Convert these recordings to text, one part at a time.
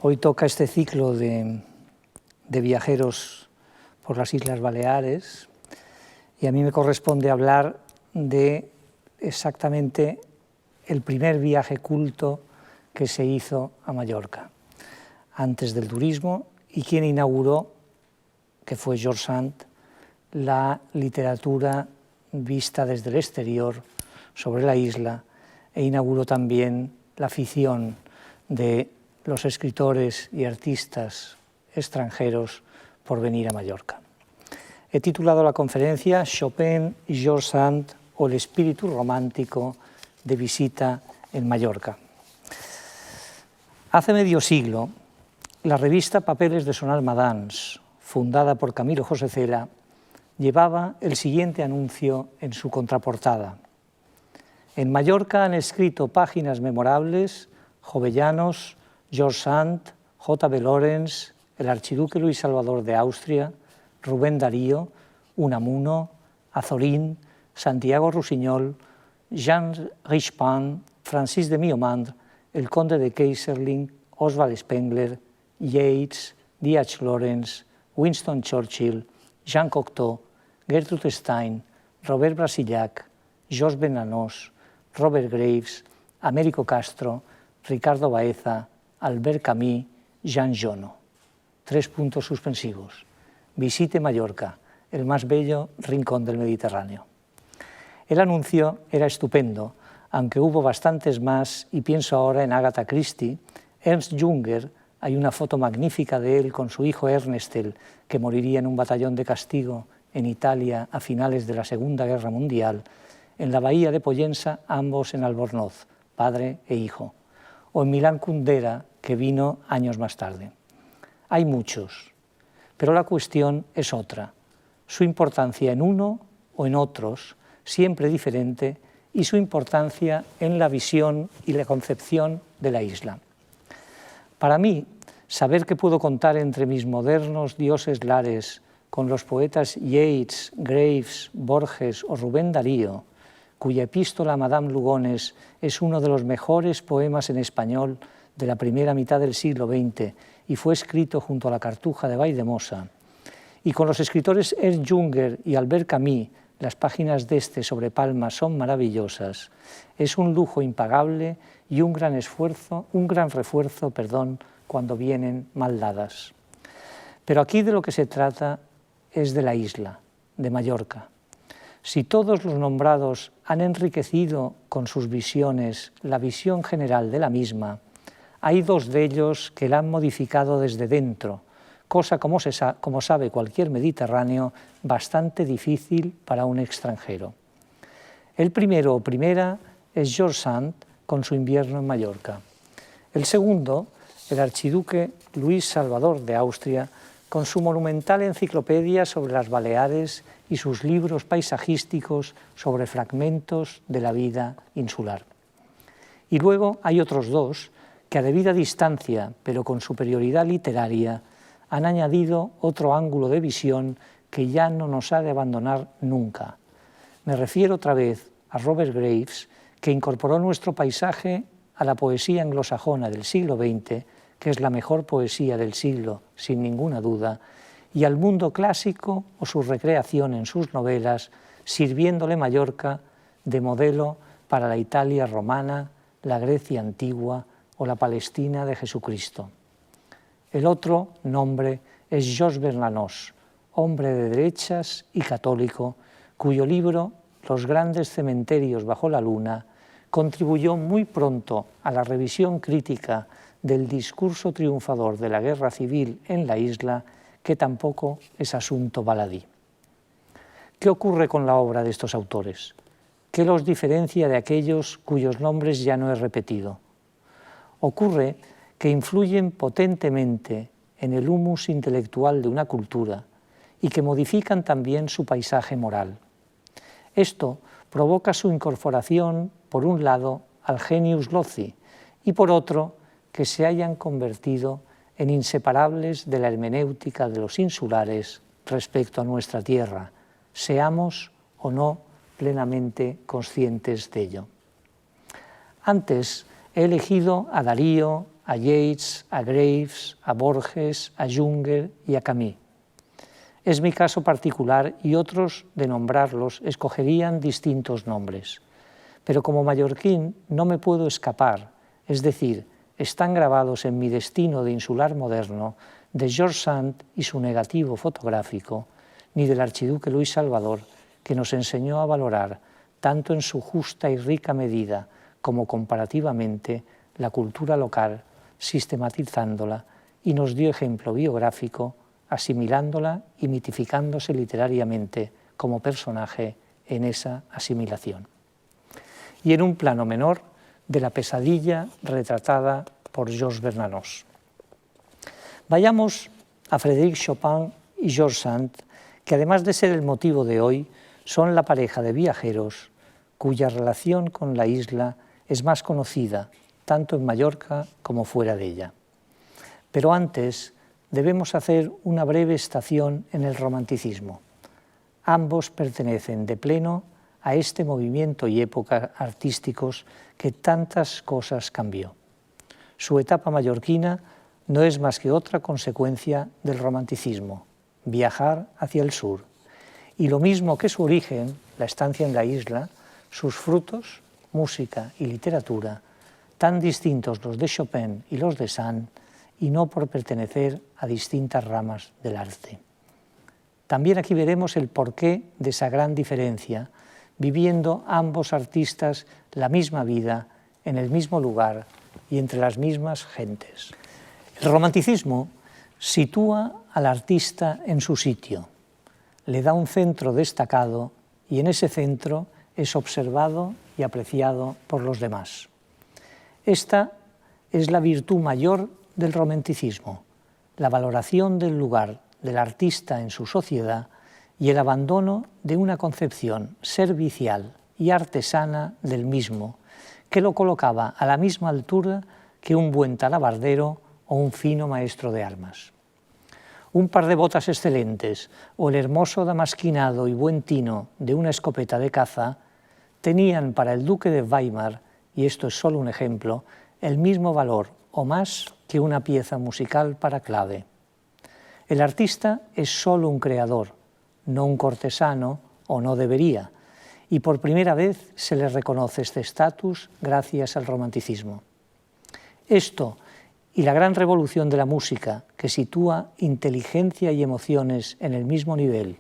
Hoy toca este ciclo de viajeros por las Islas Baleares y a mí me corresponde hablar de exactamente el primer viaje culto que se hizo a Mallorca, antes del turismo, y quien inauguró, que fue George Sand, la literatura vista desde el exterior sobre la isla, e inauguró también la afición de los escritores y artistas extranjeros por venir a Mallorca. He titulado la conferencia Chopin y George Sand o el espíritu romántico de visita en Mallorca. Hace medio siglo, la revista Papeles de son alma dans, fundada por Camilo José Cela, llevaba el siguiente anuncio en su contraportada. En Mallorca han escrito páginas memorables Jovellanos, George Sand, J.B. Lawrence, el archiduque Luis Salvador de Austria, Rubén Darío, Unamuno, Azorín, Santiago Rusiñol, Jean Richepin, Francis de Miomandre, el conde de Keyserling, Oswald Spengler, Yeats, D.H. Lawrence, Winston Churchill, Jean Cocteau, Gertrude Stein, Robert Brasillach, Georges Bernanos, Robert Graves, Américo Castro, Ricardo Baeza, Albert Camus, Jean Genot. 3 puntos suspensivos. Visite Mallorca, el más bello rincón del Mediterráneo. El anuncio era estupendo, aunque hubo bastantes más, y pienso ahora en Agatha Christie. Ernst Junger, hay una foto magnífica de él con su hijo Ernestel, que moriría en un batallón de castigo en Italia a finales de la Segunda Guerra Mundial, en la bahía de Pollensa, ambos en Albornoz, padre e hijo, o en Milán Kundera, que vino años más tarde. Hay muchos, pero la cuestión es otra, su importancia en uno o en otros, siempre diferente, y su importancia en la visión y la concepción de la isla. Para mí, saber que puedo contar entre mis modernos dioses lares con los poetas Yeats, Graves, Borges o Rubén Darío, cuya epístola a Madame Lugones es uno de los mejores poemas en español de la primera mitad del siglo XX y fue escrito junto a la Cartuja de Valldemosa, y con los escritores Ernst Junger y Albert Camus, las páginas de este sobre Palma son maravillosas, es un lujo impagable y un gran refuerzo, cuando vienen mal dadas. Pero aquí de lo que se trata es de la isla, de Mallorca. Si todos los nombrados han enriquecido con sus visiones la visión general de la misma, hay 2 de ellos que la han modificado desde dentro, cosa, como sabe cualquier mediterráneo, bastante difícil para un extranjero. El primero o primera es George Sand con su invierno en Mallorca. El segundo, el archiduque Luis Salvador de Austria, con su monumental enciclopedia sobre las Baleares y sus libros paisajísticos sobre fragmentos de la vida insular. Y luego hay otros 2 que a debida distancia, pero con superioridad literaria, han añadido otro ángulo de visión que ya no nos ha de abandonar nunca. Me refiero otra vez a Robert Graves, que incorporó nuestro paisaje a la poesía anglosajona del siglo XX, que es la mejor poesía del siglo, sin ninguna duda, y al mundo clásico o su recreación en sus novelas, sirviéndole Mallorca de modelo para la Italia romana, la Grecia antigua o la Palestina de Jesucristo. El otro nombre es Georges Bernanos, hombre de derechas y católico, cuyo libro Los grandes cementerios bajo la luna contribuyó muy pronto a la revisión crítica del discurso triunfador de la guerra civil en la isla, que tampoco es asunto baladí. ¿Qué ocurre con la obra de estos autores? ¿Qué los diferencia de aquellos cuyos nombres ya no he repetido? Ocurre que influyen potentemente en el humus intelectual de una cultura y que modifican también su paisaje moral. Esto provoca su incorporación, por un lado, al genius loci y por otro, que se hayan convertido en inseparables de la hermenéutica de los insulares respecto a nuestra tierra, seamos o no plenamente conscientes de ello. Antes he elegido a Darío, a Yeats, a Graves, a Borges, a Junger y a Camus. Es mi caso particular y otros, de nombrarlos, escogerían distintos nombres. Pero como mallorquín no me puedo escapar, es decir, están grabados en mi destino de insular moderno, de George Sand y su negativo fotográfico, ni del archiduque Luis Salvador, que nos enseñó a valorar, tanto en su justa y rica medida como comparativamente, la cultura local, sistematizándola, y nos dio ejemplo biográfico, asimilándola y mitificándose literariamente como personaje en esa asimilación. Y en un plano menor, de la pesadilla retratada por Georges Bernanos. Vayamos a Frédéric Chopin y George Sand, que además de ser el motivo de hoy, son la pareja de viajeros cuya relación con la isla es más conocida, tanto en Mallorca como fuera de ella. Pero antes debemos hacer una breve estación en el romanticismo. Ambos pertenecen de pleno a este movimiento y época artísticos que tantas cosas cambió. Su etapa mallorquina no es más que otra consecuencia del romanticismo, viajar hacia el sur. Y lo mismo que su origen, la estancia en la isla, sus frutos, música y literatura, tan distintos los de Chopin y los de Sand, y no por pertenecer a distintas ramas del arte. También aquí veremos el porqué de esa gran diferencia, viviendo ambos artistas la misma vida, en el mismo lugar y entre las mismas gentes. El romanticismo sitúa al artista en su sitio, le da un centro destacado y en ese centro es observado y apreciado por los demás. Esta es la virtud mayor del romanticismo, la valoración del lugar del artista en su sociedad y el abandono de una concepción servicial y artesana del mismo, que lo colocaba a la misma altura que un buen talabardero o un fino maestro de armas. Un par de botas excelentes o el hermoso damasquinado y buen tino de una escopeta de caza tenían para el duque de Weimar, y esto es solo un ejemplo, el mismo valor o más que una pieza musical para clave. El artista es solo un creador, no un cortesano, o no debería, y por primera vez se le reconoce este estatus gracias al romanticismo. Esto y la gran revolución de la música, que sitúa inteligencia y emociones en el mismo nivel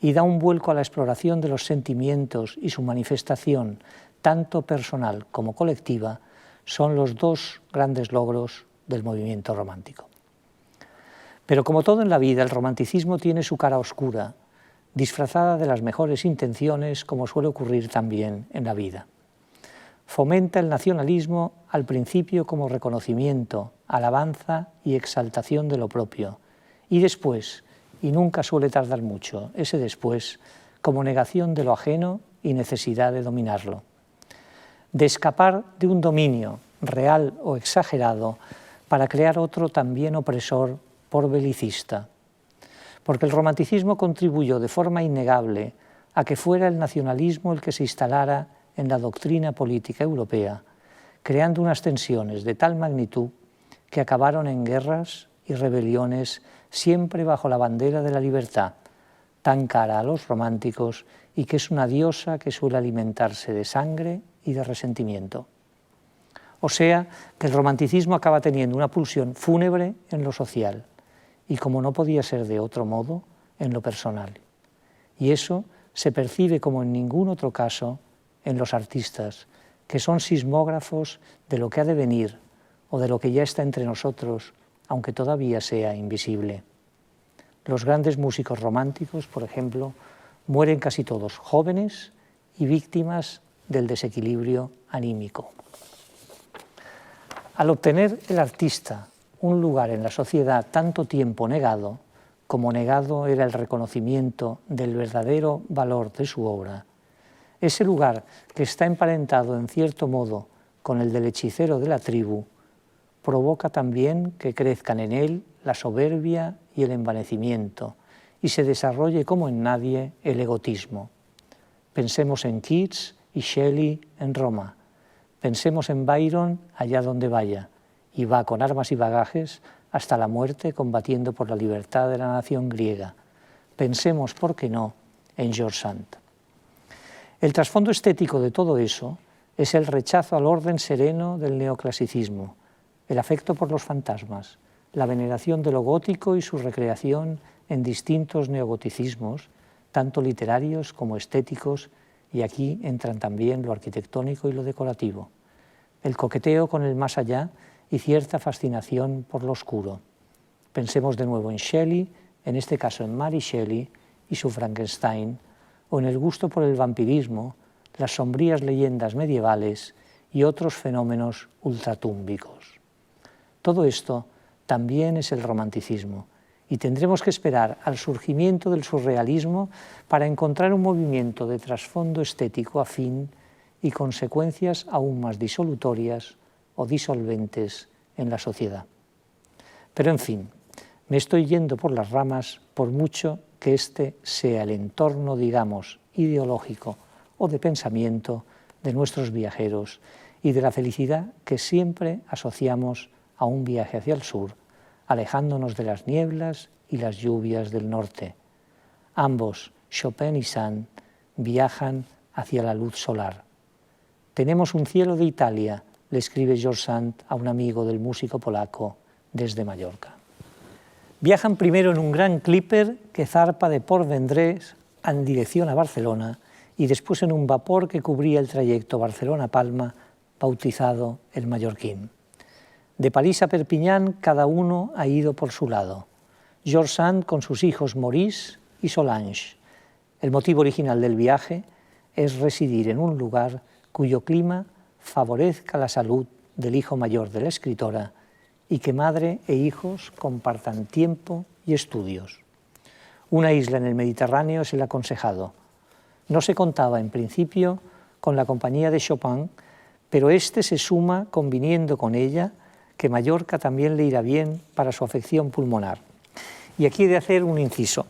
y da un vuelco a la exploración de los sentimientos y su manifestación, tanto personal como colectiva, son los dos grandes logros del movimiento romántico. Pero como todo en la vida, el romanticismo tiene su cara oscura, disfrazada de las mejores intenciones, como suele ocurrir también en la vida. Fomenta el nacionalismo al principio como reconocimiento, alabanza y exaltación de lo propio, y después, y nunca suele tardar mucho, ese después, como negación de lo ajeno y necesidad de dominarlo. De escapar de un dominio, real o exagerado, para crear otro también opresor por belicista. Porque el romanticismo contribuyó de forma innegable a que fuera el nacionalismo el que se instalara en la doctrina política europea, creando unas tensiones de tal magnitud que acabaron en guerras y rebeliones siempre bajo la bandera de la libertad, tan cara a los románticos y que es una diosa que suele alimentarse de sangre y de resentimiento. O sea, que el romanticismo acaba teniendo una pulsión fúnebre en lo social y, como no podía ser de otro modo, en lo personal. Y eso se percibe como en ningún otro caso en los artistas, que son sismógrafos de lo que ha de venir o de lo que ya está entre nosotros, aunque todavía sea invisible. Los grandes músicos románticos, por ejemplo, mueren casi todos jóvenes y víctimas del desequilibrio anímico. Al obtener el artista un lugar en la sociedad tanto tiempo negado, como negado era el reconocimiento del verdadero valor de su obra, ese lugar que está emparentado en cierto modo con el del hechicero de la tribu, provoca también que crezcan en él la soberbia y el envanecimiento y se desarrolle como en nadie el egotismo. Pensemos en Keats y Shelley en Roma, pensemos en Byron allá donde vaya y va con armas y bagajes hasta la muerte combatiendo por la libertad de la nación griega. Pensemos, ¿por qué no?, en George Sand. El trasfondo estético de todo eso es el rechazo al orden sereno del neoclasicismo, el afecto por los fantasmas, la veneración de lo gótico y su recreación en distintos neogoticismos, tanto literarios como estéticos, y aquí entran también lo arquitectónico y lo decorativo, el coqueteo con el más allá y cierta fascinación por lo oscuro. Pensemos de nuevo en Shelley, en este caso en Mary Shelley y su Frankenstein, o en el gusto por el vampirismo, las sombrías leyendas medievales y otros fenómenos ultratúmbicos. Todo esto también es el romanticismo, y tendremos que esperar al surgimiento del surrealismo para encontrar un movimiento de trasfondo estético afín y consecuencias aún más disolutorias o disolventes en la sociedad. Pero en fin, me estoy yendo por las ramas por mucho que este sea el entorno, digamos, ideológico o de pensamiento de nuestros viajeros y de la felicidad que siempre asociamos a un viaje hacia el sur, alejándonos de las nieblas y las lluvias del norte. Ambos, Chopin y Sand, viajan hacia la luz solar. Tenemos un cielo de Italia, le escribe George Sand a un amigo del músico polaco desde Mallorca. Viajan primero en un gran clipper que zarpa de Port Vendrés en dirección a Barcelona y después en un vapor que cubría el trayecto Barcelona-Palma, bautizado el Mallorquín. De París a Perpiñán cada uno ha ido por su lado. George Sand con sus hijos Maurice y Solange. El motivo original del viaje es residir en un lugar cuyo clima favorezca la salud del hijo mayor de la escritora y que madre e hijos compartan tiempo y estudios. Una isla en el Mediterráneo es el aconsejado. No se contaba en principio con la compañía de Chopin, pero este se suma conviniendo con ella que Mallorca también le irá bien para su afección pulmonar. Y aquí he de hacer un inciso.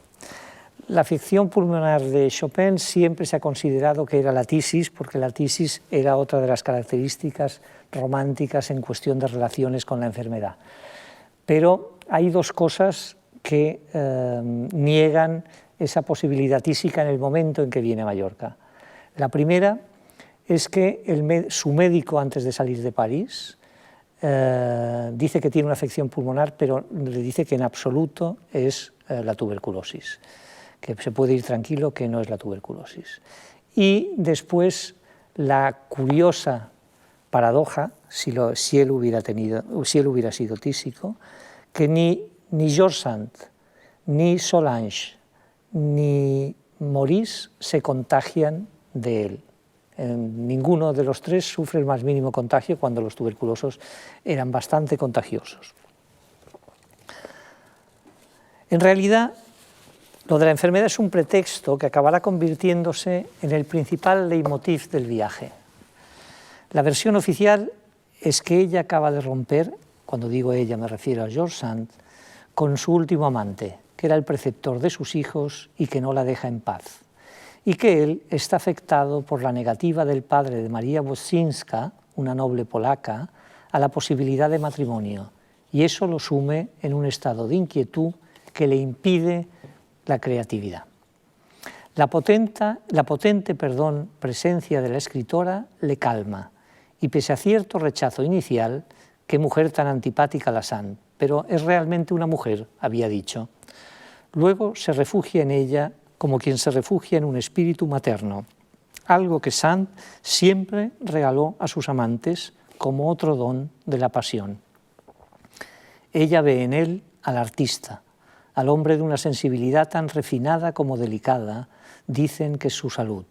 La afección pulmonar de Chopin siempre se ha considerado que era la tisis, porque la tisis era otra de las características románticas en cuestión de relaciones con la enfermedad. Pero hay dos cosas que niegan esa posibilidad tísica en el momento en que viene a Mallorca. La primera es que su médico, antes de salir de París, dice que tiene una afección pulmonar, pero le dice que en absoluto es la tuberculosis, que se puede ir tranquilo, que no es la tuberculosis. Y después la curiosa paradoja, si él hubiera sido tísico, que ni George Sand, ni Solange, ni Maurice se contagian de él. Ninguno de los tres sufre el más mínimo contagio cuando los tuberculosos eran bastante contagiosos. En realidad, lo de la enfermedad es un pretexto que acabará convirtiéndose en el principal leitmotiv del viaje. La versión oficial es que ella acaba de romper, cuando digo ella me refiero a George Sand, con su último amante, que era el preceptor de sus hijos y que no la deja en paz, y que él está afectado por la negativa del padre de María Wozinska, una noble polaca, a la posibilidad de matrimonio, y eso lo sume en un estado de inquietud que le impide la creatividad. La potente presencia de la escritora le calma, y pese a cierto rechazo inicial, qué mujer tan antipática la Sand, pero es realmente una mujer, había dicho. Luego se refugia en ella como quien se refugia en un espíritu materno, algo que Sand siempre regaló a sus amantes como otro don de la pasión. Ella ve en él al artista, al hombre de una sensibilidad tan refinada como delicada, dicen que es su salud,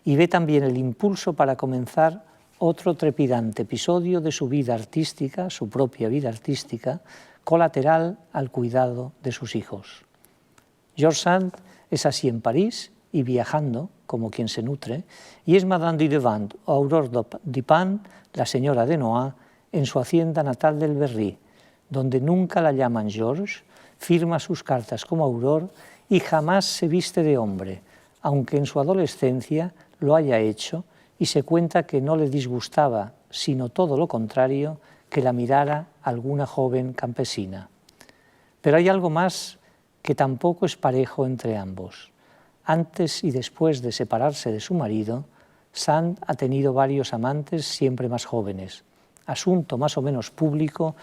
y ve también el impulso para comenzar otro trepidante episodio de su vida artística, su propia vida artística, colateral al cuidado de sus hijos. George Sand es así en París y viajando, como quien se nutre, y es Madame Dudevant o Aurore Dupin, la señora de Noailles, en su hacienda natal del Berry, donde nunca la llaman George, firma sus cartas como Aurore y jamás se viste de hombre, aunque en su adolescencia lo haya hecho, y se cuenta que no le disgustaba, sino todo lo contrario, que la mirara alguna joven campesina. Pero hay algo más que tampoco es parejo entre ambos. Antes y después de separarse de su marido, Sand ha tenido varios amantes siempre más jóvenes, asunto más o menos público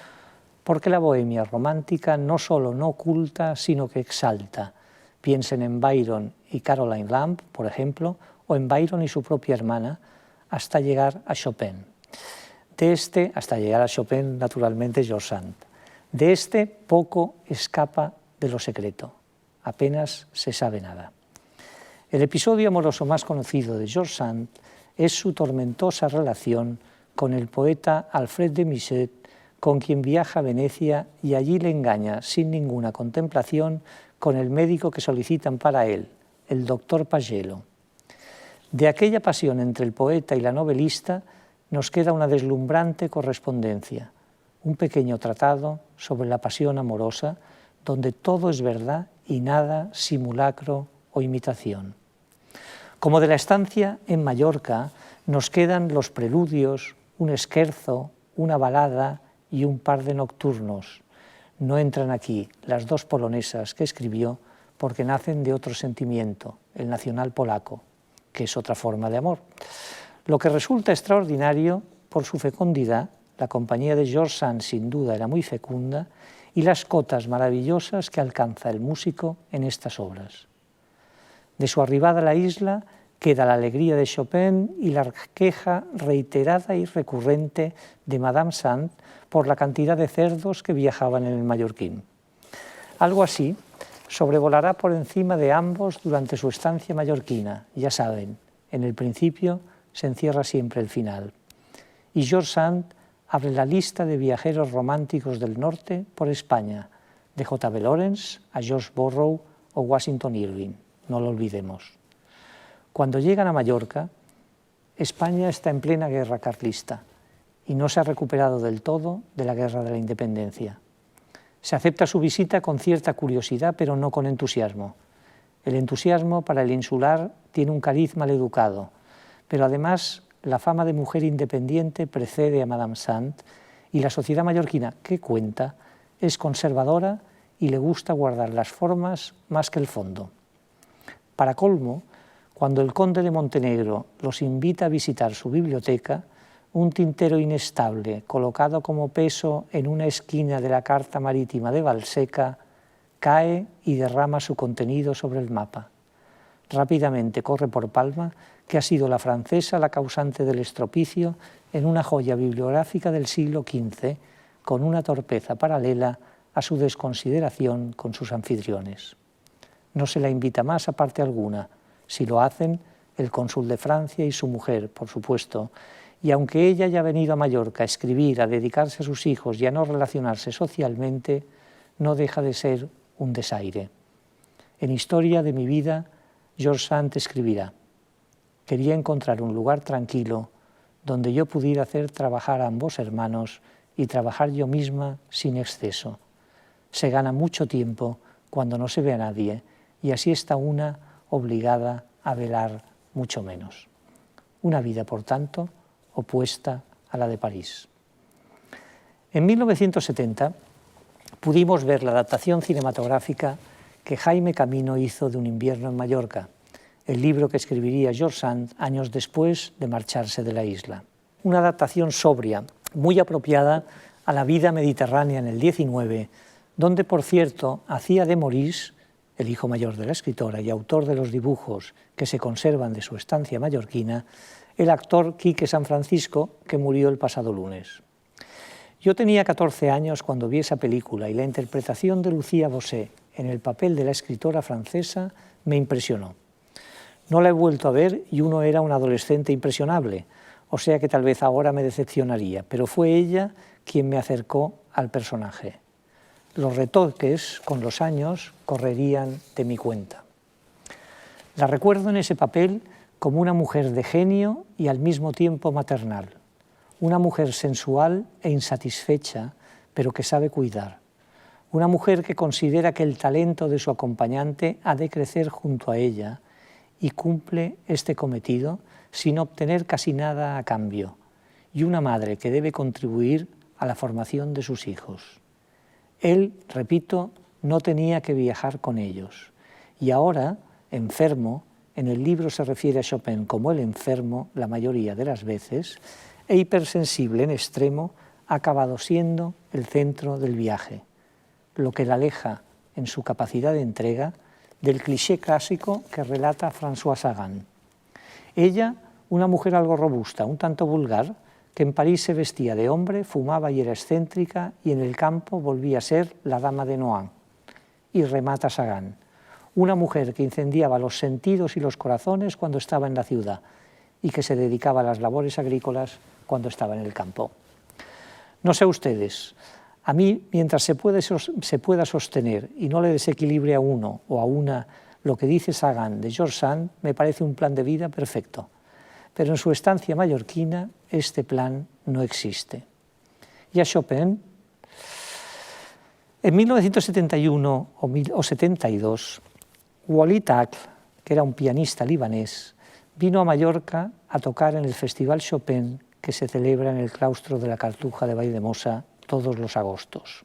porque la bohemia romántica no solo no oculta, sino que exalta. Piensen en Byron y Caroline Lamb, por ejemplo, o en Byron y su propia hermana, hasta llegar a Chopin. Hasta llegar a Chopin, naturalmente, George Sand. De este poco escapa de lo secreto, apenas se sabe nada. El episodio amoroso más conocido de George Sand es su tormentosa relación con el poeta Alfred de Musset, con quien viaja a Venecia y allí le engaña sin ninguna contemplación con el médico que solicitan para él, el doctor Pagello. De aquella pasión entre el poeta y la novelista nos queda una deslumbrante correspondencia, un pequeño tratado sobre la pasión amorosa donde todo es verdad y nada simulacro o imitación. Como de la estancia en Mallorca nos quedan los preludios, un scherzo, una balada y un par de nocturnos. No entran aquí las dos polonesas que escribió porque nacen de otro sentimiento, el nacional polaco, que es otra forma de amor. Lo que resulta extraordinario por su fecundidad, la compañía de George Sand sin duda era muy fecunda, y las cotas maravillosas que alcanza el músico en estas obras. De su arribada a la isla queda la alegría de Chopin y la queja reiterada y recurrente de Madame Sand por la cantidad de cerdos que viajaban en el mallorquín. Algo así sobrevolará por encima de ambos durante su estancia mallorquina. Ya saben, en el principio se encierra siempre el final. Y George Sand abre la lista de viajeros románticos del norte por España, de J.B. Lawrence a George Borrow o Washington Irving, no lo olvidemos. Cuando llegan a Mallorca, España está en plena guerra carlista y no se ha recuperado del todo de la guerra de la independencia. Se acepta su visita con cierta curiosidad, pero no con entusiasmo. El entusiasmo para el insular tiene un cariz maleducado, pero además la fama de mujer independiente precede a Madame Sand y la sociedad mallorquina, que cuenta, es conservadora y le gusta guardar las formas más que el fondo. Para colmo, cuando el conde de Montenegro los invita a visitar su biblioteca, un tintero inestable colocado como peso en una esquina de la carta marítima de Valseca cae y derrama su contenido sobre el mapa. Rápidamente corre por Palma que ha sido la francesa la causante del estropicio en una joya bibliográfica del siglo XV, con una torpeza paralela a su desconsideración con sus anfitriones. No se la invita más a parte alguna, si lo hacen el cónsul de Francia y su mujer, por supuesto, y aunque ella haya venido a Mallorca a escribir, a dedicarse a sus hijos y a no relacionarse socialmente, no deja de ser un desaire. En Historia de mi vida, George Sand escribirá: quería encontrar un lugar tranquilo donde yo pudiera hacer trabajar a ambos hermanos y trabajar yo misma sin exceso. Se gana mucho tiempo cuando no se ve a nadie y así está una obligada a velar mucho menos. Una vida, por tanto, opuesta a la de París. En 1970 pudimos ver la adaptación cinematográfica que Jaime Camino hizo de Un invierno en Mallorca, el libro que escribiría George Sand años después de marcharse de la isla. Una adaptación sobria, muy apropiada a la vida mediterránea en el XIX, donde, por cierto, hacía de Maurice, el hijo mayor de la escritora y autor de los dibujos que se conservan de su estancia mallorquina, el actor Quique San Francisco, que murió el pasado lunes. Yo tenía 14 años cuando vi esa película y la interpretación de Lucía Bosé en el papel de la escritora francesa me impresionó. No la he vuelto a ver y uno era un adolescente impresionable, o sea que tal vez ahora me decepcionaría, pero fue ella quien me acercó al personaje. Los retoques, con los años, correrían de mi cuenta. La recuerdo en ese papel como una mujer de genio y al mismo tiempo maternal, una mujer sensual e insatisfecha, pero que sabe cuidar, una mujer que considera que el talento de su acompañante ha de crecer junto a ella y cumple este cometido sin obtener casi nada a cambio, y una madre que debe contribuir a la formación de sus hijos. Él, repito, no tenía que viajar con ellos. Y ahora, enfermo, en el libro se refiere a Chopin como el enfermo la mayoría de las veces, e hipersensible en extremo, ha acabado siendo el centro del viaje, lo que le aleja en su capacidad de entrega del cliché clásico que relata François Sagan. Ella, una mujer algo robusta, un tanto vulgar, que en París se vestía de hombre, fumaba y era excéntrica, y en el campo volvía a ser la dama de Noailles. Y remata Sagan, una mujer que incendiaba los sentidos y los corazones cuando estaba en la ciudad y que se dedicaba a las labores agrícolas cuando estaba en el campo. No sé ustedes, a mí, mientras se pueda sostener y no le desequilibre a uno o a una lo que dice Sagan de George Sand, me parece un plan de vida perfecto. Pero en su estancia mallorquina este plan no existe. Y a Chopin, en 1971 o 72, Wally Tackle, que era un pianista libanés, vino a Mallorca a tocar en el Festival Chopin que se celebra en el claustro de la Cartuja de Valldemossa todos los agostos.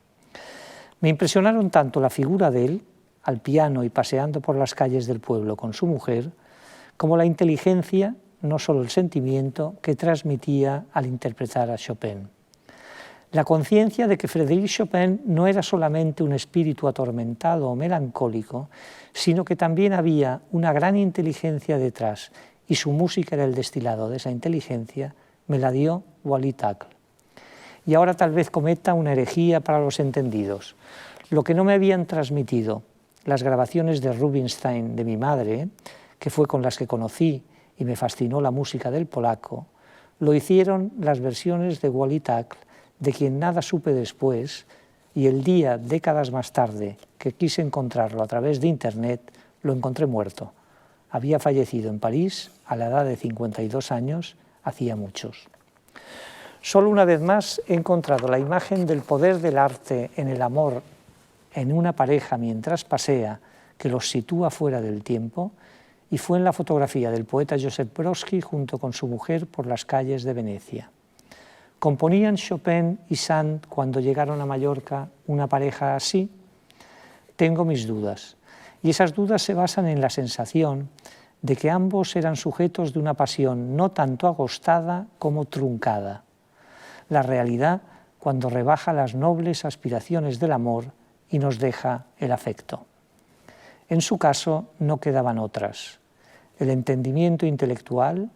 Me impresionaron tanto la figura de él, al piano y paseando por las calles del pueblo con su mujer, como la inteligencia, no solo el sentimiento, que transmitía al interpretar a Chopin. La conciencia de que Frédéric Chopin no era solamente un espíritu atormentado o melancólico, sino que también había una gran inteligencia detrás, y su música era el destilado de esa inteligencia, me la dio Wally Tackle. Y ahora tal vez cometa una herejía para los entendidos. Lo que no me habían transmitido las grabaciones de Rubinstein de mi madre, que fue con las que conocí y me fascinó la música del polaco, lo hicieron las versiones de Wally Tackle, de quien nada supe después, y el día, décadas más tarde, que quise encontrarlo a través de Internet, lo encontré muerto. Había fallecido en París a la edad de 52 años, hacía muchos. Solo una vez más he encontrado la imagen del poder del arte en el amor en una pareja mientras pasea, que los sitúa fuera del tiempo, y fue en la fotografía del poeta Josep Brodsky junto con su mujer por las calles de Venecia. ¿Componían Chopin y Sand cuando llegaron a Mallorca una pareja así? Tengo mis dudas, y esas dudas se basan en la sensación de que ambos eran sujetos de una pasión no tanto agostada como truncada. La realidad cuando rebaja las nobles aspiraciones del amor y nos deja el afecto. En su caso no quedaban otras. El entendimiento intelectual,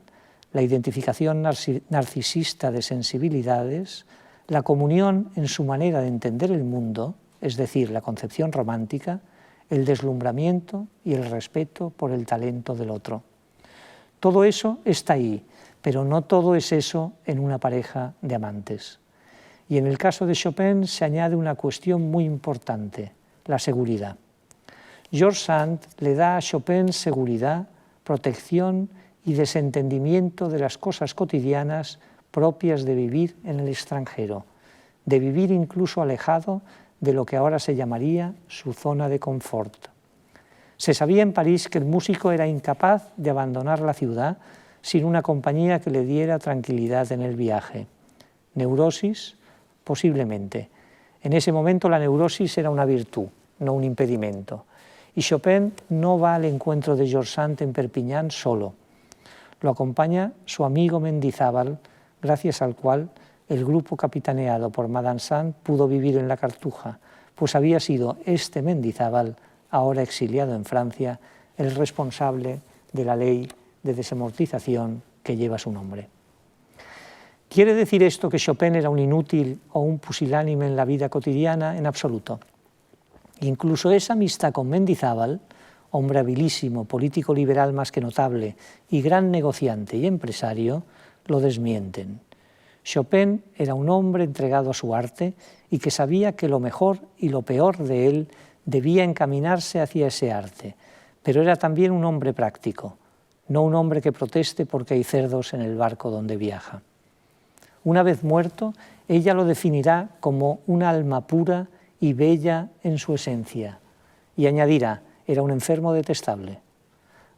la identificación narcisista de sensibilidades, la comunión en su manera de entender el mundo, es decir, la concepción romántica, el deslumbramiento y el respeto por el talento del otro. Todo eso está ahí, pero no todo es eso en una pareja de amantes. Y en el caso de Chopin se añade una cuestión muy importante, la seguridad. George Sand le da a Chopin seguridad, protección y desentendimiento de las cosas cotidianas propias de vivir en el extranjero, de vivir incluso alejado de lo que ahora se llamaría su zona de confort. Se sabía en París que el músico era incapaz de abandonar la ciudad sin una compañía que le diera tranquilidad en el viaje. ¿Neurosis? Posiblemente. En ese momento la neurosis era una virtud, no un impedimento. Y Chopin no va al encuentro de George Sand en Perpiñán solo. Lo acompaña su amigo Mendizábal, gracias al cual el grupo capitaneado por Madame Sand pudo vivir en la Cartuja, pues había sido este Mendizábal, ahora exiliado en Francia, el responsable de la ley de desamortización que lleva su nombre. ¿Quiere decir esto que Chopin era un inútil o un pusilánime en la vida cotidiana? En absoluto. Incluso esa amistad con Mendizábal, hombre habilísimo, político liberal más que notable y gran negociante y empresario, lo desmienten. Chopin era un hombre entregado a su arte y que sabía que lo mejor y lo peor de él debía encaminarse hacia ese arte, pero era también un hombre práctico, no un hombre que proteste porque hay cerdos en el barco donde viaja. Una vez muerto, ella lo definirá como un alma pura y bella en su esencia, y añadirá, era un enfermo detestable.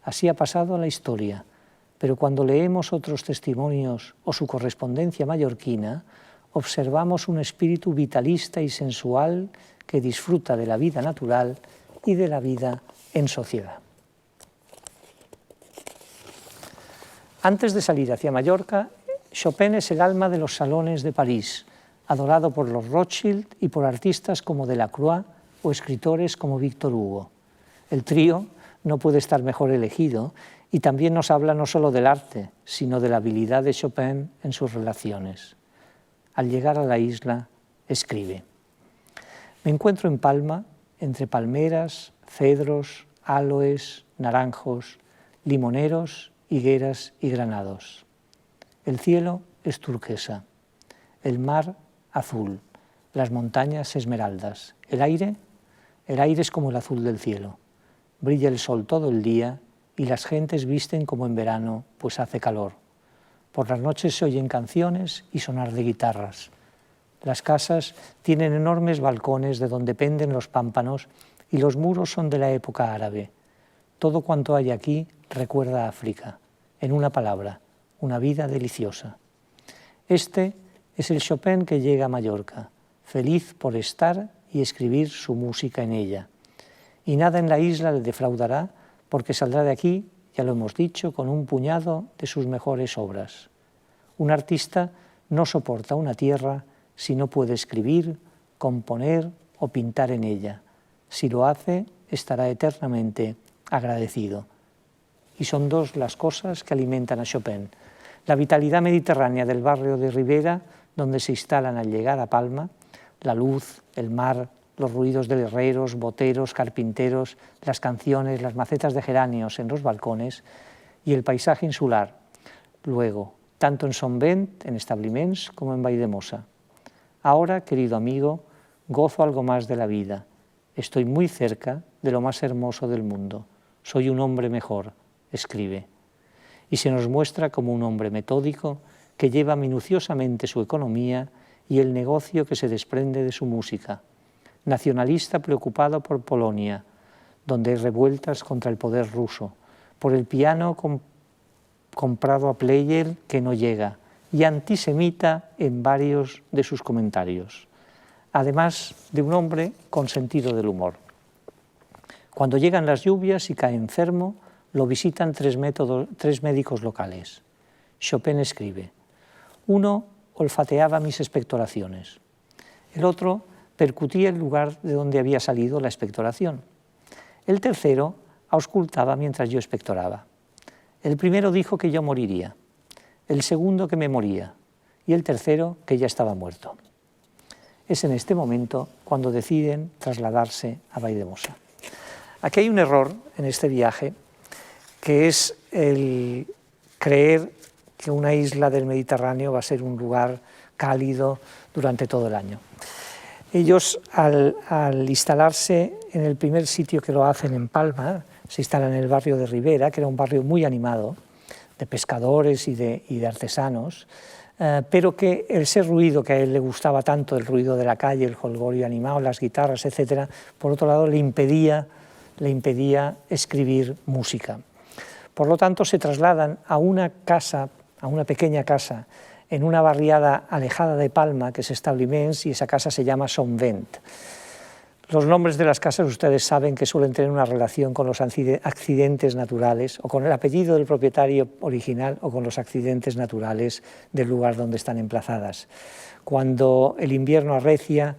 Así ha pasado a la historia, pero cuando leemos otros testimonios o su correspondencia mallorquina, observamos un espíritu vitalista y sensual que disfruta de la vida natural y de la vida en sociedad. Antes de salir hacia Mallorca, Chopin es el alma de los salones de París, adorado por los Rothschild y por artistas como Delacroix o escritores como Víctor Hugo. El trío no puede estar mejor elegido y también nos habla no solo del arte, sino de la habilidad de Chopin en sus relaciones. Al llegar a la isla, escribe: me encuentro en Palma, entre palmeras, cedros, aloes, naranjos, limoneros, higueras y granados. El cielo es turquesa, el mar azul, las montañas esmeraldas. El aire es como el azul del cielo. Brilla el sol todo el día y las gentes visten como en verano, pues hace calor. Por las noches se oyen canciones y sonar de guitarras. Las casas tienen enormes balcones de donde penden los pámpanos y los muros son de la época árabe. Todo cuanto hay aquí recuerda a África. En una palabra, una vida deliciosa. Este es el Chopin que llega a Mallorca, feliz por estar y escribir su música en ella. Y nada en la isla le defraudará porque saldrá de aquí, ya lo hemos dicho, con un puñado de sus mejores obras. Un artista no soporta una tierra si no puede escribir, componer o pintar en ella. Si lo hace, estará eternamente agradecido. Y son dos las cosas que alimentan a Chopin: la vitalidad mediterránea del barrio de Ribera, donde se instalan al llegar a Palma, la luz, el mar, los ruidos de herreros, boteros, carpinteros, las canciones, las macetas de geranios en los balcones, y el paisaje insular, luego, tanto en Son Vent, en Establiments, como en Valldemossa. Ahora, querido amigo, gozo algo más de la vida. Estoy muy cerca de lo más hermoso del mundo. Soy un hombre mejor, escribe. Y se nos muestra como un hombre metódico que lleva minuciosamente su economía y el negocio que se desprende de su música. Nacionalista preocupado por Polonia, donde hay revueltas contra el poder ruso, por el piano comprado a Pleyel que no llega, y antisemita en varios de sus comentarios, además de un hombre con sentido del humor. Cuando llegan las lluvias y cae enfermo, lo visitan tres médicos locales. Chopin escribe: uno olfateaba mis expectoraciones, el otro percutía el lugar de donde había salido la expectoración, el tercero auscultaba mientras yo expectoraba. El primero dijo que yo moriría, el segundo que me moría y el tercero que ya estaba muerto. Es en este momento cuando deciden trasladarse a Valldemossa. Aquí hay un error en este viaje, que es el creer que una isla del Mediterráneo va a ser un lugar cálido durante todo el año. Ellos, al instalarse en el primer sitio que lo hacen en Palma, se instalan en el barrio de Ribera, que era un barrio muy animado, de pescadores y de artesanos, pero que ese ruido que a él le gustaba tanto, el ruido de la calle, el jolgorio animado, las guitarras, etc., por otro lado le impedía escribir música. Por lo tanto, se trasladan a una casa, a una pequeña casa, en una barriada alejada de Palma, que es Establiments, y esa casa se llama Son Vent. Los nombres de las casas ustedes saben que suelen tener una relación con los accidentes naturales, o con el apellido del propietario original, o con los accidentes naturales del lugar donde están emplazadas. Cuando el invierno arrecia,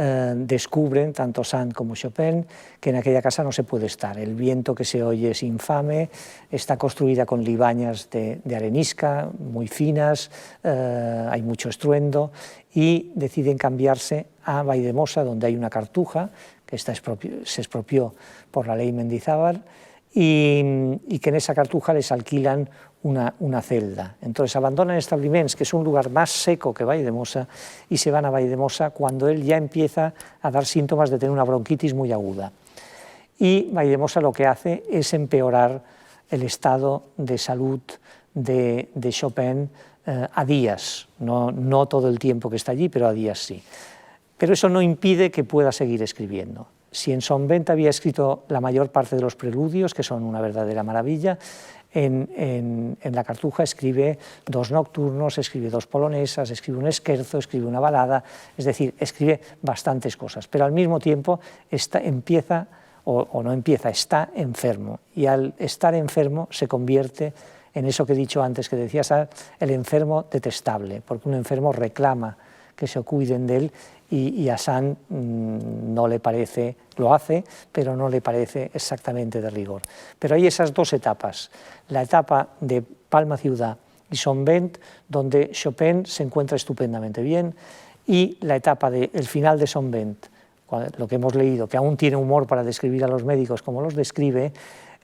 descubren, tanto Sand como Chopin, que en aquella casa no se puede estar. El viento que se oye es infame, está construida con libañas de arenisca muy finas, hay mucho estruendo, y deciden cambiarse a Valldemossa, donde hay una cartuja, que se expropió por la ley Mendizábal, y que en esa cartuja les alquilan una celda. Entonces abandonan Establiments, que es un lugar más seco que Valldemossa, y se van a Valldemossa cuando él ya empieza a dar síntomas de tener una bronquitis muy aguda. Y Valldemossa lo que hace es empeorar el estado de salud de Chopin a días, no todo el tiempo que está allí, pero a días sí. Pero eso no impide que pueda seguir escribiendo. Si en Son Vent había escrito la mayor parte de los preludios, que son una verdadera maravilla, En La Cartuja escribe 2 nocturnos, escribe 2 polonesas, escribe un scherzo, escribe una balada, es decir, escribe bastantes cosas, pero al mismo tiempo está enfermo, y al estar enfermo se convierte en eso que he dicho antes, que decías, el enfermo detestable, porque un enfermo reclama que se cuiden de él, y a Sand no le parece, lo hace, pero no le parece exactamente de rigor. Pero hay esas 2 etapas, la etapa de Palma Ciudad y Sonnenwend, donde Chopin se encuentra estupendamente bien, y la etapa del final de Sonnenwend, lo que hemos leído, que aún tiene humor para describir a los médicos como los describe,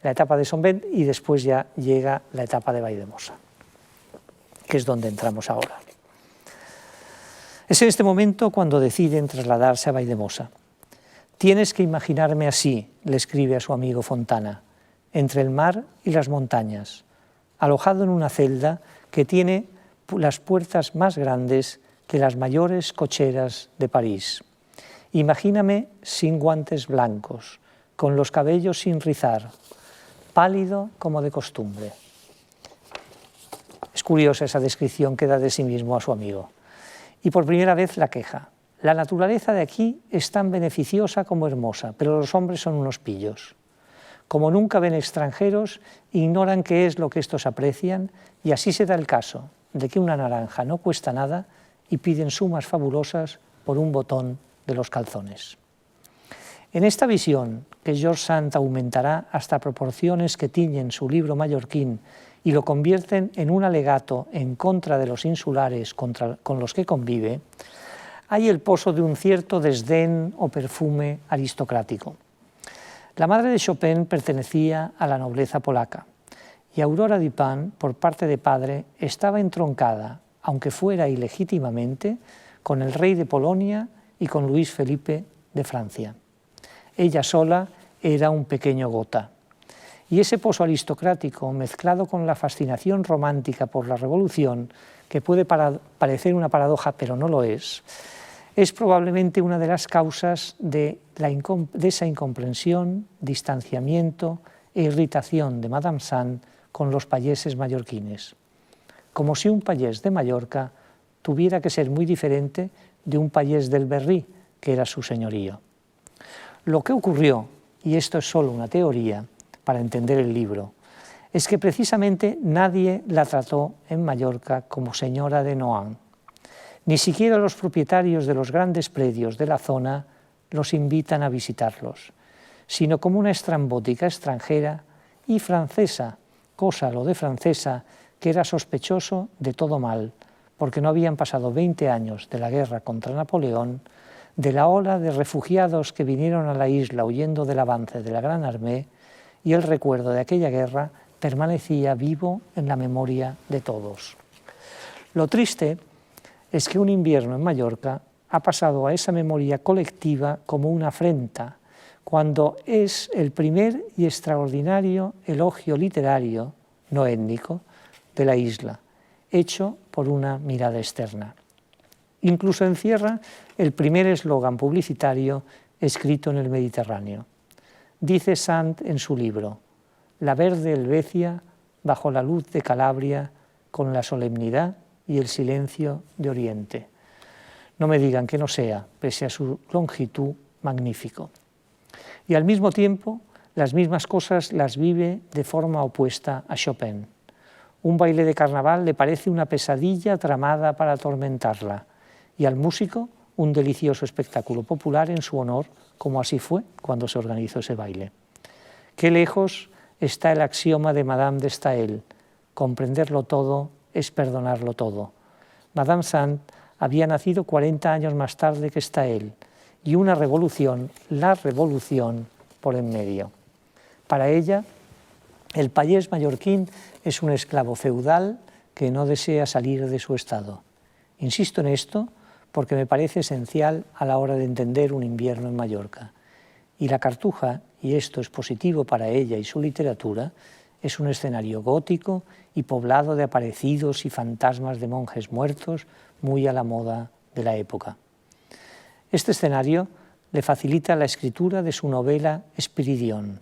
la etapa de Sonnenwend, y después ya llega la etapa de Valldemossa, que es donde entramos ahora. Es en este momento cuando deciden trasladarse a Valldemossa. «Tienes que imaginarme así», le escribe a su amigo Fontana, «entre el mar y las montañas, alojado en una celda que tiene las puertas más grandes que las mayores cocheras de París. Imagíname sin guantes blancos, con los cabellos sin rizar, pálido como de costumbre». Es curiosa esa descripción que da de sí mismo a su amigo. Y por primera vez la queja. La naturaleza de aquí es tan beneficiosa como hermosa, pero los hombres son unos pillos. Como nunca ven extranjeros, ignoran qué es lo que estos aprecian, y así se da el caso de que una naranja no cuesta nada y piden sumas fabulosas por un botón de los calzones. En esta visión, que George Sand aumentará hasta proporciones que tiñen su libro mallorquín y lo convierten en un alegato en contra de los insulares con los que convive, hay el pozo de un cierto desdén o perfume aristocrático. La madre de Chopin pertenecía a la nobleza polaca, y Aurora Dupin, por parte de padre, estaba entroncada, aunque fuera ilegítimamente, con el rey de Polonia y con Luis Felipe de Francia. Ella sola era un pequeño Gotha. Y ese pozo aristocrático, mezclado con la fascinación romántica por la Revolución, que puede parecer una paradoja, pero no lo es probablemente una de las causas de esa incomprensión, distanciamiento e irritación de Madame Sand con los payeses mallorquines. Como si un payés de Mallorca tuviera que ser muy diferente de un payés del Berry, que era su señorío. Lo que ocurrió, y esto es solo una teoría, para entender el libro, es que precisamente nadie la trató en Mallorca como señora de Noailles. Ni siquiera los propietarios de los grandes predios de la zona los invitan a visitarlos, sino como una estrambótica extranjera y francesa, cosa lo de francesa que era sospechoso de todo mal, porque no habían pasado 20 años de la guerra contra Napoleón, de la ola de refugiados que vinieron a la isla huyendo del avance de la Gran Armée, y el recuerdo de aquella guerra permanecía vivo en la memoria de todos. Lo triste es que un invierno en Mallorca ha pasado a esa memoria colectiva como una afrenta, cuando es el primer y extraordinario elogio literario, no étnico, de la isla, hecho por una mirada externa. Incluso encierra el primer eslogan publicitario escrito en el Mediterráneo. Dice Sand en su libro: «La verde Helvecia bajo la luz de Calabria, con la solemnidad y el silencio de Oriente». No me digan que no sea, pese a su longitud, magnífico. Y al mismo tiempo, las mismas cosas las vive de forma opuesta a Chopin. Un baile de carnaval le parece una pesadilla tramada para atormentarla, y al músico un delicioso espectáculo popular en su honor, como así fue cuando se organizó ese baile. Qué lejos está el axioma de Madame de Staël: comprenderlo todo es perdonarlo todo. Madame Sand había nacido 40 años más tarde que Staël, y una revolución, la revolución, por en medio. Para ella, el payés mallorquín es un esclavo feudal que no desea salir de su estado. Insisto en esto porque me parece esencial a la hora de entender un invierno en Mallorca. Y La Cartuja, y esto es positivo para ella y su literatura, es un escenario gótico y poblado de aparecidos y fantasmas de monjes muertos, muy a la moda de la época. Este escenario le facilita la escritura de su novela Espiridión,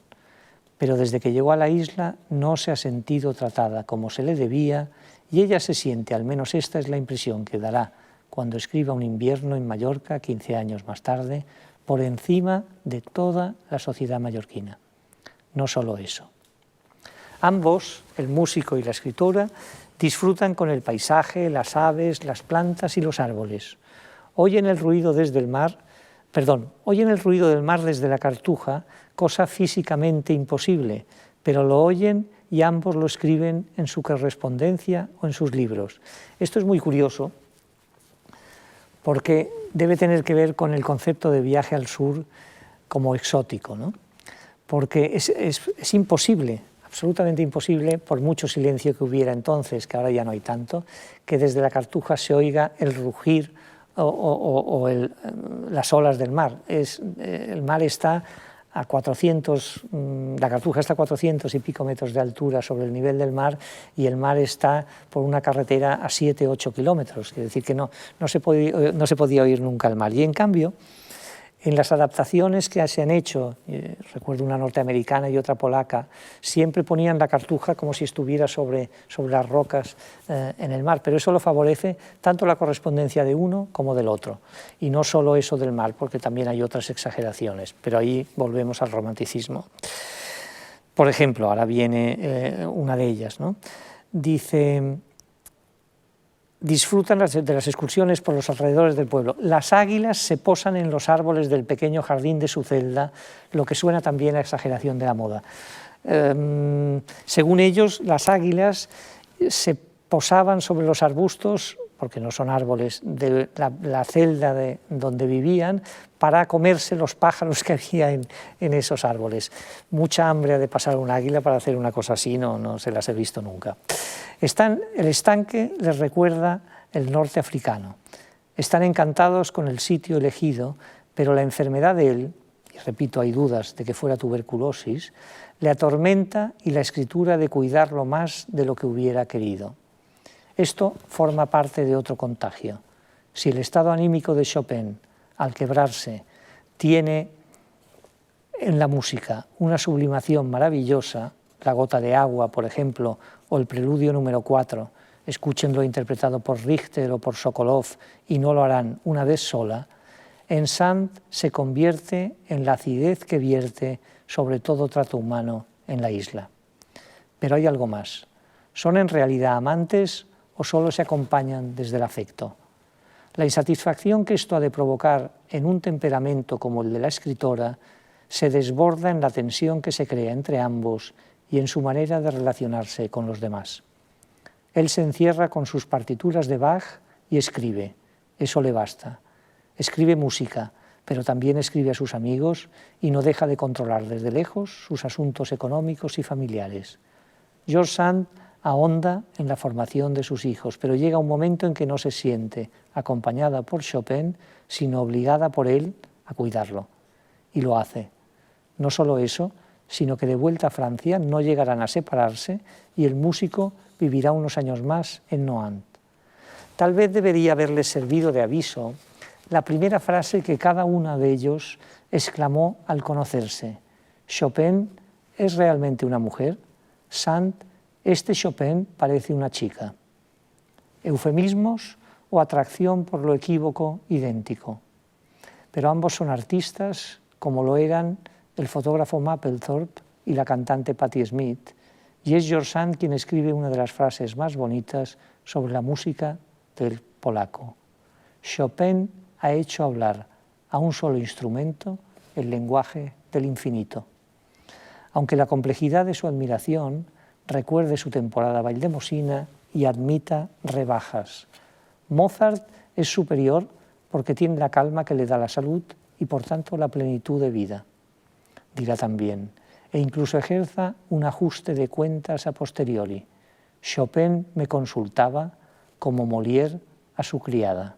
pero desde que llegó a la isla no se ha sentido tratada como se le debía y ella se siente, al menos esta es la impresión que dará cuando escriba Un invierno en Mallorca, 15 años más tarde, por encima de toda la sociedad mallorquina. No solo eso. Ambos, el músico y la escritora, disfrutan con el paisaje, las aves, las plantas y los árboles. Oyen el ruido desde el mar, oyen el ruido del mar desde la Cartuja, cosa físicamente imposible, pero lo oyen y ambos lo escriben en su correspondencia o en sus libros. Esto es muy curioso porque debe tener que ver con el concepto de viaje al sur como exótico, ¿no? Porque es imposible, absolutamente imposible, por mucho silencio que hubiera entonces, que ahora ya no hay tanto, que desde la Cartuja se oiga el rugir o las olas del mar. El mar está a 400, la Cartuja está a 400 y pico metros de altura sobre el nivel del mar y el mar está por una carretera a 7-8 kilómetros, es decir, que no se podía oír nunca el mar. Y en cambio, en las adaptaciones que se han hecho, recuerdo una norteamericana y otra polaca, siempre ponían la Cartuja como si estuviera sobre las rocas en el mar, pero eso lo favorece tanto la correspondencia de uno como del otro. Y no solo eso del mar, porque también hay otras exageraciones, pero ahí volvemos al romanticismo. Por ejemplo, ahora viene una de ellas, ¿no? Dice: disfrutan de las excursiones por los alrededores del pueblo. Las águilas se posan en los árboles del pequeño jardín de su celda, lo que suena también a exageración de la moda. Según ellos, las águilas se posaban sobre los arbustos, porque no son árboles, de la celda donde vivían, para comerse los pájaros que había en esos árboles. Mucha hambre ha de pasar un águila para hacer una cosa así, no se las he visto nunca. El estanque les recuerda el norte africano. Están encantados con el sitio elegido, pero la enfermedad de él, y repito, hay dudas de que fuera tuberculosis, le atormenta y la escritura de cuidarlo más de lo que hubiera querido. Esto forma parte de otro contagio. Si el estado anímico de Chopin, al quebrarse, tiene en la música una sublimación maravillosa, La gota de agua, por ejemplo, o el preludio número 4, escúchenlo interpretado por Richter o por Sokolov y no lo harán una vez sola, en Sand se convierte en la acidez que vierte sobre todo trato humano en la isla. Pero hay algo más. ¿Son en realidad amantes o solo se acompañan desde el afecto? La insatisfacción que esto ha de provocar en un temperamento como el de la escritora se desborda en la tensión que se crea entre ambos y en su manera de relacionarse con los demás. Él se encierra con sus partituras de Bach y escribe, eso le basta. Escribe música, pero también escribe a sus amigos y no deja de controlar desde lejos sus asuntos económicos y familiares. George Sand ahonda en la formación de sus hijos, pero llega un momento en que no se siente acompañada por Chopin, sino obligada por él a cuidarlo. Y lo hace. No solo eso, sino que de vuelta a Francia no llegarán a separarse y el músico vivirá unos años más en Nohant. Tal vez debería haberles servido de aviso la primera frase que cada uno de ellos exclamó al conocerse. ¿Chopin es realmente una mujer? Sand, este Chopin parece una chica. Eufemismos o atracción por lo equívoco idéntico. Pero ambos son artistas, como lo eran el fotógrafo Mapplethorpe y la cantante Patti Smith, y es George Sand quien escribe una de las frases más bonitas sobre la música del polaco. Chopin ha hecho hablar a un solo instrumento el lenguaje del infinito. Aunque la complejidad de su admiración recuerde su temporada valdemosina y admita rebajas. Mozart es superior porque tiene la calma que le da la salud y por tanto la plenitud de vida, dirá también, e incluso ejerza un ajuste de cuentas a posteriori. Chopin me consultaba como Molière a su criada.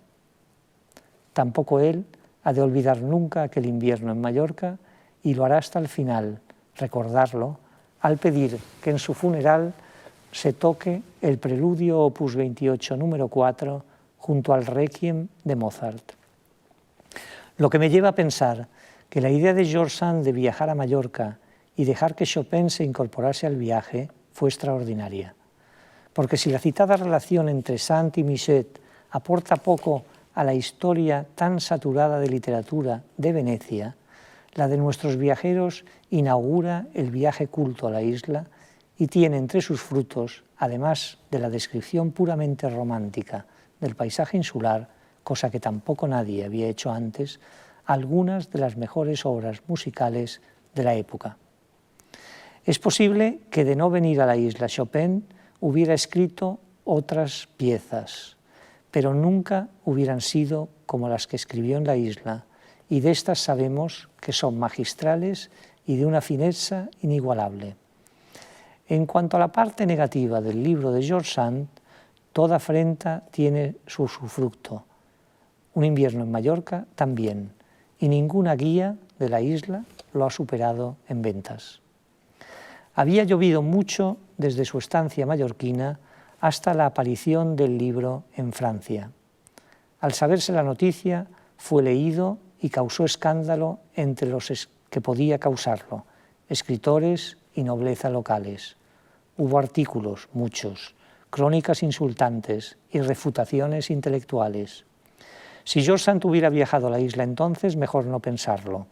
Tampoco él ha de olvidar nunca aquel invierno en Mallorca y lo hará hasta el final, recordarlo, al pedir que en su funeral se toque el preludio opus 28 número 4 junto al Requiem de Mozart. Lo que me lleva a pensar que la idea de George Sand de viajar a Mallorca y dejar que Chopin se incorporase al viaje fue extraordinaria. Porque si la citada relación entre Sand y Musset aporta poco a la historia tan saturada de literatura de Venecia, la de nuestros viajeros inaugura el viaje culto a la isla y tiene entre sus frutos, además de la descripción puramente romántica del paisaje insular, cosa que tampoco nadie había hecho antes, algunas de las mejores obras musicales de la época. Es posible que de no venir a la isla Chopin hubiera escrito otras piezas, pero nunca hubieran sido como las que escribió en la isla, y de estas sabemos que son magistrales y de una fineza inigualable. En cuanto a la parte negativa del libro de George Sand, toda afrenta tiene su usufructo. Un invierno en Mallorca también, y ninguna guía de la isla lo ha superado en ventas. Había llovido mucho desde su estancia mallorquina hasta la aparición del libro en Francia. Al saberse la noticia, fue leído y causó escándalo entre los que podía causarlo, escritores y nobleza locales. Hubo artículos, muchos, crónicas insultantes y refutaciones intelectuales. Si George Sand hubiera viajado a la isla entonces, mejor no pensarlo.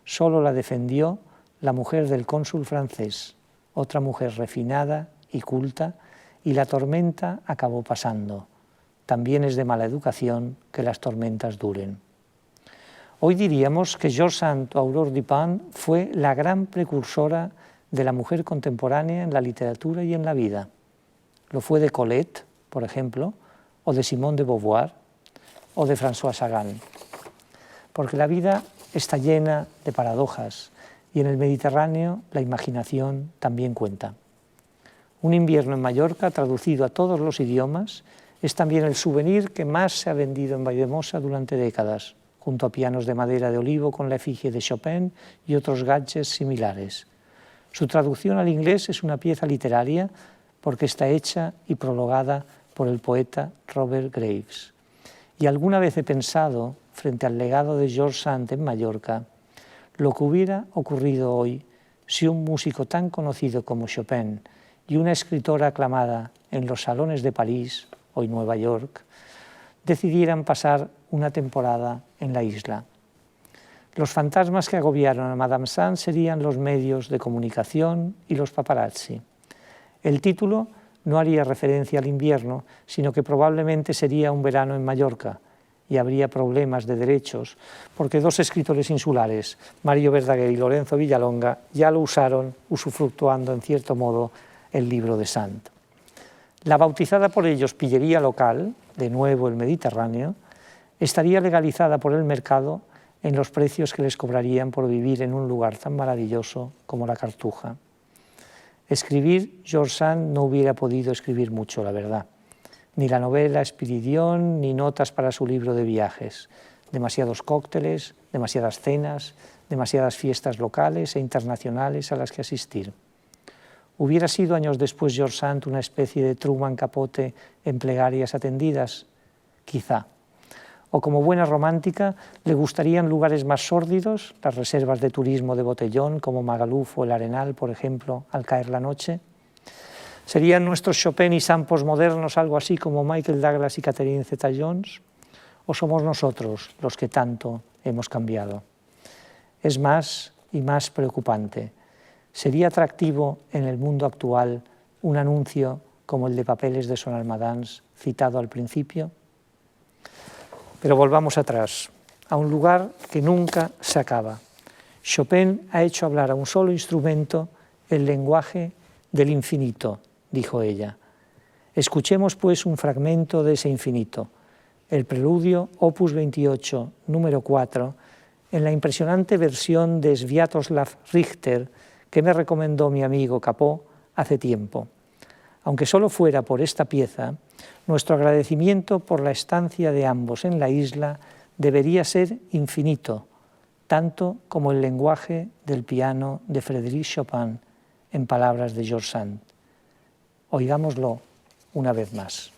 Solo la defendió la mujer del cónsul francés, otra mujer refinada y culta, y la tormenta acabó pasando. También es de mala educación que las tormentas duren. Hoy diríamos que George Sand o Aurore Dupin fue la gran precursora de la mujer contemporánea en la literatura y en la vida. Lo fue de Colette, por ejemplo, o de Simone de Beauvoir, o de François Sagan. Porque la vida está llena de paradojas, y en el Mediterráneo la imaginación también cuenta. Un invierno en Mallorca, traducido a todos los idiomas, es también el souvenir que más se ha vendido en Valldemosa durante décadas, junto a pianos de madera de olivo con la efigie de Chopin y otros gadgets similares. Su traducción al inglés es una pieza literaria porque está hecha y prologada por el poeta Robert Graves. Y alguna vez he pensado, frente al legado de George Sand en Mallorca, lo que hubiera ocurrido hoy si un músico tan conocido como Chopin y una escritora aclamada en los salones de París, hoy Nueva York, decidieran pasar una temporada en la isla. Los fantasmas que agobiaron a Madame Sand serían los medios de comunicación y los paparazzi. El título no haría referencia al invierno, sino que probablemente sería un verano en Mallorca, y habría problemas de derechos, porque dos escritores insulares, Mario Verdaguer y Lorenzo Villalonga, ya lo usaron, usufructuando en cierto modo el libro de Sand. La bautizada por ellos pillería local, de nuevo el Mediterráneo, estaría legalizada por el mercado en los precios que les cobrarían por vivir en un lugar tan maravilloso como la Cartuja. Escribir, George Sand no hubiera podido escribir mucho, la verdad. Ni la novela Espiridión, ni notas para su libro de viajes. Demasiados cócteles, demasiadas cenas, demasiadas fiestas locales e internacionales a las que asistir. ¿Hubiera sido años después George Sand una especie de Truman Capote en Plegarias atendidas? Quizá. O como buena romántica, le gustarían lugares más sórdidos, las reservas de turismo de botellón como Magaluf o el Arenal, por ejemplo, al caer la noche. ¿Serían nuestros Chopin y Sand posmodernos algo así como Michael Douglas y Catherine Zeta-Jones? ¿O somos nosotros los que tanto hemos cambiado? Es más y más preocupante. ¿Sería atractivo en el mundo actual un anuncio como el de Papeles de Son Almadans citado al principio? Pero volvamos atrás, a un lugar que nunca se acaba. Chopin ha hecho hablar a un solo instrumento el lenguaje del infinito, dijo ella. Escuchemos pues un fragmento de ese infinito, el preludio opus 28, número 4, en la impresionante versión de Sviatoslav Richter que me recomendó mi amigo Capó hace tiempo. Aunque solo fuera por esta pieza, nuestro agradecimiento por la estancia de ambos en la isla debería ser infinito, tanto como el lenguaje del piano de Frédéric Chopin, en palabras de George Sand. Oigámoslo una vez más.